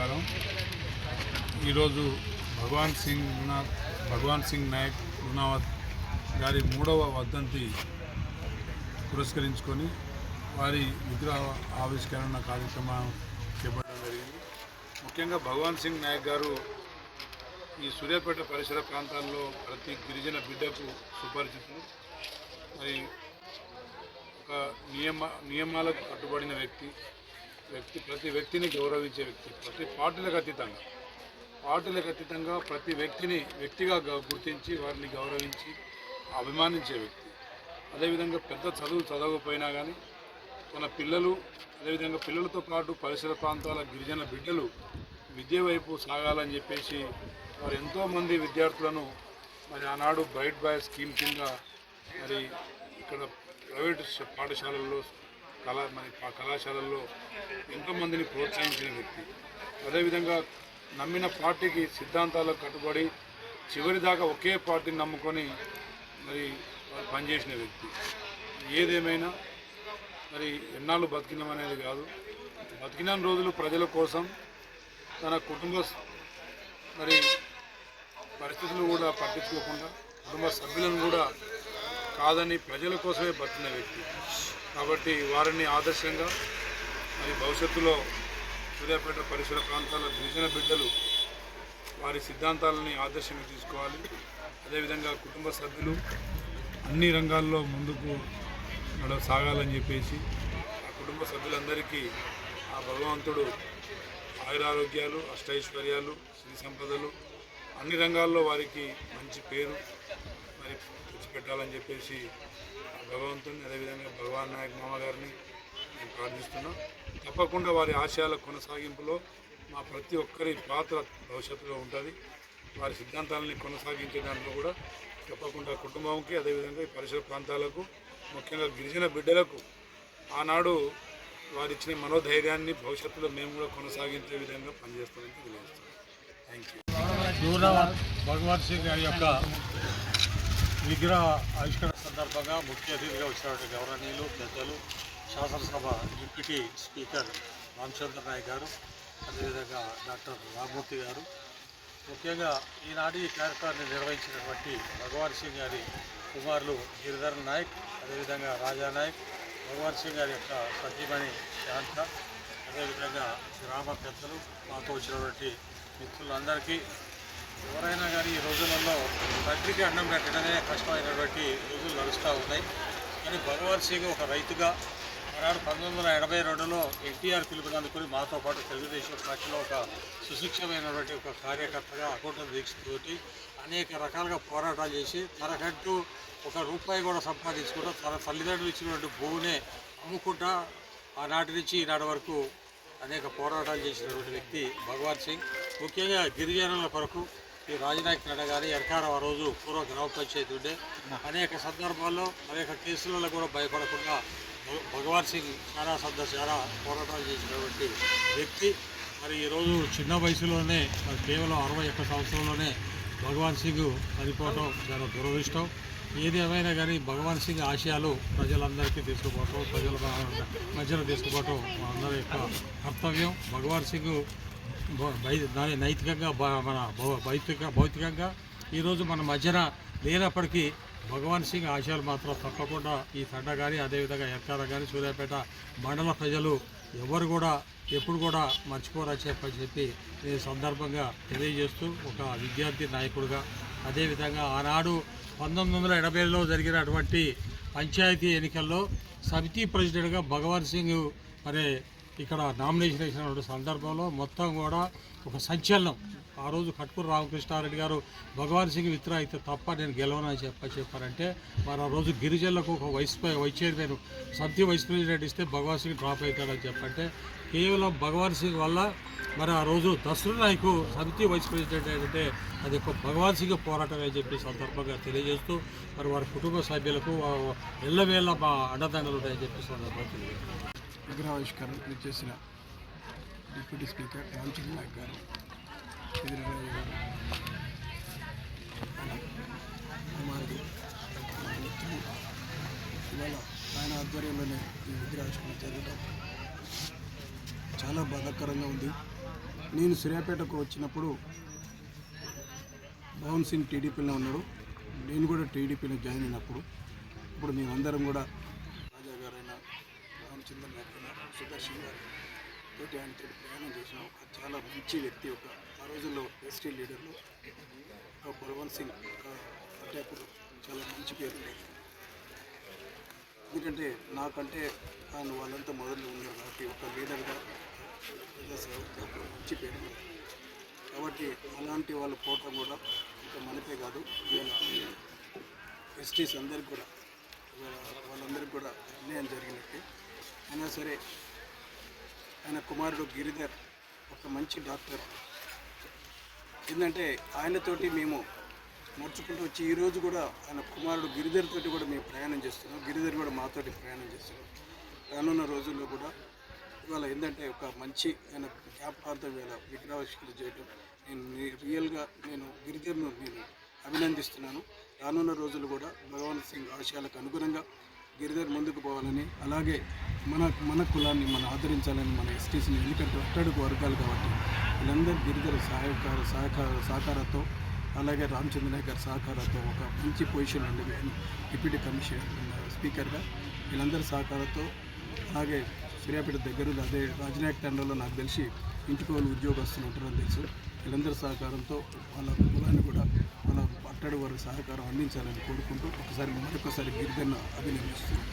నమస్కారం. ఈరోజు భగవాన్ సింగ్ నాయక్ గునావత్ గారి 3వ వర్ధంతి పురస్కరించుకొని వారి విగ్రహ ఆవిష్కరణ కార్యక్రమం చేపట్టడం జరిగింది. ముఖ్యంగా భగవాన్ సింగ్ నాయక్ గారు ఈ సూర్యాపేట పరిసర ప్రాంతాల్లో ప్రతి గిరిజన బిడ్డకు సుపరిచితులు. మరి ఒక నియమాలకు కట్టుబడిన వ్యక్తి ప్రతి వ్యక్తిని గౌరవించే వ్యక్తి, ప్రతి పార్టీలకు అతీతంగా ప్రతి వ్యక్తిని వ్యక్తిగా గుర్తించి వారిని గౌరవించి అభిమానించే వ్యక్తి. అదేవిధంగా పెద్ద చదువు చదవకపోయినా కానీ మన పిల్లలు, అదేవిధంగా పిల్లలతో పాటు పరిసర ప్రాంతాల గిరిజన బిడ్డలు విద్య వైపు సాగాలని చెప్పేసి వారు ఎంతోమంది విద్యార్థులను మరి ఆనాడు బ్రైట్ బాయ్ స్కీమ్ కింద మరి ఇక్కడ ప్రైవేటు పాఠశాలల్లో కళాశాలల్లో ఎంతోమందిని ప్రోత్సహించిన వ్యక్తి. అదేవిధంగా నమ్మిన పార్టీకి సిద్ధాంతాలకు కట్టుబడి చివరిదాకా ఒకే పార్టీని నమ్ముకొని మరి పనిచేసిన వ్యక్తి. ఏదేమైనా మరి ఎన్నాళ్ళు బతికినామనేది కాదు, బతికిన రోజులు ప్రజల కోసం తన కుటుంబ మరి పరిస్థితులు కూడా పట్టించుకోకుండా కుటుంబ సభ్యులను కూడా కాదని ప్రజల కోసమే బతికిన వ్యక్తి. కాబట్టి వారిని ఆదర్శంగా మరి భవిష్యత్తులో సూర్యాపేట పరిసర ప్రాంతాల గిరిజన బిడ్డలు వారి సిద్ధాంతాలని ఆదర్శంగా తీసుకోవాలి. అదేవిధంగా కుటుంబ సభ్యులు అన్ని రంగాల్లో ముందుకు సాగాలని చెప్పేసి ఆ కుటుంబ సభ్యులందరికీ ఆ భగవంతుడు ఆయురారోగ్యాలు, అష్టైశ్వర్యాలు, శ్రీ సంపదలు అన్ని రంగాల్లో వారికి మంచి పేరు మరి తెచ్చిపెట్టాలని చెప్పేసి భగవంతుని, అదేవిధంగా భగవాన్ నాయక్ మామ గారిని నేను ప్రార్థిస్తున్నాను. తప్పకుండా వారి ఆశయాల కొనసాగింపులో మా ప్రతి ఒక్కరి పాత్ర భవిష్యత్తులో ఉంటుంది. వారి సిద్ధాంతాలని కొనసాగించే దాంట్లో కూడా తప్పకుండా కుటుంబంకి, అదేవిధంగా ఈ పరిసర ప్రాంతాలకు, ముఖ్యంగా గిరిజన బిడ్డలకు ఆనాడు వారిచ్చిన మనోధైర్యాన్ని భవిష్యత్తులో మేము కూడా కొనసాగించే విధంగా పనిచేస్తామని తెలియజేస్తాం. Thank you. భగవాన్ సింగ్ గారి యొక్క విగ్రహ ఆవిష్కరణ సందర్భంగా ముఖ్య అతిథిగా వచ్చినటువంటి గౌరవనీయులు పెద్దలు శాసనసభ డిప్యూటీ స్పీకర్ రామచంద్ర నాయక్ గారు, అదేవిధంగా డాక్టర్ రామ్మూర్తి గారు, ముఖ్యంగా ఈనాటి ఈ కార్యక్రమాన్ని నిర్వహించినటువంటి భగవాన్ సింగ్ గారి కుమారులు గిరిధర్ నాయక్, అదేవిధంగా రాజా నాయక్, భగవాన్ సింగ్ గారి యొక్క సతీమణి శాంత, అదేవిధంగా గ్రామ పెద్దలు, మాతో వచ్చినటువంటి మిత్రులందరికీ, ఎవరైనా కానీ ఈ రోజులలో తండ్రికి అన్నం పెట్టడమే కష్టమైనటువంటి రోజులు నడుస్తూ ఉన్నాయి. కానీ భగవాన్ సింగ్ ఒక రైతుగా ఆనాడు 1982లో ఎన్టీఆర్ పిలుపుని అందుకుని మాతో పాటు తెలుగుదేశం పార్టీలో ఒక సుశిక్షమైనటువంటి ఒక కార్యకర్తగా అకుంఠ దీక్షతోటి అనేక రకాలుగా పోరాటాలు చేసి తనకంటూ ఒక రూపాయి కూడా సంపాదించుకుంటూ తన తల్లిదండ్రులు ఇచ్చినటువంటి భూమినే అమ్ముకుంటా ఆనాటి నుంచి ఈనాటి వరకు అనేక పోరాటాలు చేసినటువంటి వ్యక్తి భగవాన్ సింగ్. ముఖ్యంగా గిరిజనుల కొరకు ఈ రాజనాయక్ నడ కానీ ఎరకారం ఆ రోజు పూర్వ గ్రామ పంచాయతీ ఉండే అనేక సందర్భాల్లో అనేక కేసులలో కూడా భయపడకుండా భగవాన్ సింగ్ చాలా పోరాటాలు చేసినటువంటి వ్యక్తి. మరి ఈరోజు చిన్న వయసులోనే మరి కేవలం 61 సంవత్సరంలోనే భగవాన్ సింగ్ చనిపోవటం చాలా దురదృష్టం. ఏది ఏమైనా కానీ భగవాన్ సింగ్ ఆశయాలు ప్రజలందరికీ తీసుకుపోవటం, ప్రజల మధ్యలో తీసుకుపోవటం అందరి యొక్క కర్తవ్యం. భగవాన్ సింగ్ నైతికంగా మన భౌతికంగా ఈరోజు మన మధ్యన లేనప్పటికీ భగవాన్ సింగ్ ఆశయాలు మాత్రం తప్పకుండా ఈ తండ కానీ, అదేవిధంగా ఎర్కార కానీ, సూర్యాపేట మండల ప్రజలు ఎవరు కూడా ఎప్పుడు కూడా మర్చిపోరని చెప్పి ఈ సందర్భంగా తెలియజేస్తూ ఒక విద్యార్థి నాయకుడిగా, అదేవిధంగా ఆనాడు 1980లో జరిగినటువంటి పంచాయతీ ఎన్నికల్లో సమితి ప్రెసిడెంట్గా భగవాన్ సింగ్ మరి ఇక్కడ నామినేషన్ వేసినటువంటి సందర్భంలో మొత్తం కూడా ఒక సంచలనం. ఆ రోజు కట్కూరు రామకృష్ణారెడ్డి గారు భగవాన్ సింగ్ విత్డ్రా అయితే తప్ప నేను గెలవనని చెప్పారంటే మరి ఆ రోజు గిరిజనులకు ఒక వైస్ చైర్మన్ సమితి వైస్ ప్రెసిడెంట్ ఇస్తే భగవాన్ సింగ్ డ్రాప్ అవుతాడని చెప్పంటే కేవలం భగవాన్ సింగ్ వల్ల మరి ఆ రోజు దసరా నాయకు సమితి వైస్ ప్రెసిడెంట్ ఏంటంటే అది ఒక భగవాన్ సింగ్ పోరాటం అని చెప్పి సందర్భంగా తెలియజేస్తూ మరి వారి కుటుంబ సభ్యులకు ఎల్లవేళ మా అండదండలు ఉంటాయని చెప్పి సందర్భంగా తెలియజేస్తారు. విగ్రహావిష్కరణ చేసిన డిప్యూటీ స్పీకర్ రామచంద్ర నాయక్ గారు, ఎదురరాజు గారు, కుమారుడు ఇవాళ ఆయన ఆధ్వర్యంలోనే ఈ విగ్రహావిష్కరణ జరగడం చాలా బాధాకరంగా ఉంది. నేను సూర్యాపేటకు వచ్చినప్పుడు భవన్ సింగ్ టీడీపీలో ఉన్నాడు, నేను కూడా టీడీపీలో జాయిన్ అయినప్పుడు ఇప్పుడు మేమందరం కూడా రాజా గారైనా రామచంద్రన్ గారైనా సుదర్శన్ గారు తోటి ఆయనతో ప్రయాణం చేసిన ఒక చాలా మంచి వ్యక్తి, ఒక ఆ రోజుల్లో ఎస్టీ లీడర్లు ఒక బలవంత్ సింగ్ పట్టాపూర్ చాలా మంచి పేరు ఉండేది. ఎందుకంటే నాకంటే ఆయన వాళ్ళంతా మొదలు ఉన్నారు కాబట్టి ఒక లీడర్గా ప్రజాసేవకుగా ఒక మంచి పేరు ఉంది. కాబట్టి అలాంటి వాళ్ళు పోవటం కూడా ఇంకా మనకే కాదు, ఇవాళ ఎస్టీస్ అందరికి కూడా వాళ్ళందరికీ కూడా అన్యాయం జరిగినట్టే. అయినా సరే ఆయన కుమారుడు గిరిధర్ ఒక మంచి డాక్టర్. ఏంటంటే ఆయనతోటి మేము నడుచుకుంటూ వచ్చి ఈరోజు కూడా ఆయన కుమారుడు గిరిధర్ తోటి కూడా మేము ప్రయాణం చేస్తున్నాం, గిరిధర్ కూడా మాతోటి ప్రయాణం చేస్తున్నాం. రానున్న రోజుల్లో కూడా ఇవాళ ఏంటంటే ఒక మంచి ఆయన జ్ఞాపకార్థం ఇవాళ విగ్రహావిష్కరణ చేయడం నేను గిరిధర్ను నేను అభినందిస్తున్నాను. రానున్న రోజులు కూడా భగవంత్ సింగ్ ఆశయాలకు అనుగుణంగా గిరిధర్ ముందుకు పోవాలని, అలాగే మన కులాన్ని మనం ఆదరించాలని, మన ఎస్టీసీని, ఎందుకంటే ఒట్టడుగు వర్గాలు కాబట్టి వీళ్ళందరూ గిరిధర్ సహకారంతో అలాగే రామచంద్రయ్య గారి సహకారంతో ఒక మంచి పొజిషన్ ఉంది డిప్యూటీ కమిషనర్ స్పీకర్గా. వీళ్ళందరి సహకారంతో అలాగే సూర్యాపేట దగ్గర అదే రాజనాయక్ తండ్రిలో నాకు తెలిసి ఇంటికి వాళ్ళు ఉద్యోగస్తులు ఉంటారని తెలుసు. వీళ్ళందరి సహకారంతో వాళ్ళ కులాన్ని కూడా వాళ్ళ అట్టడి వారికి సహకారం అందించాలని కోరుకుంటూ మరొకసారి గిరిధర్ను అభినందిస్తున్నాను.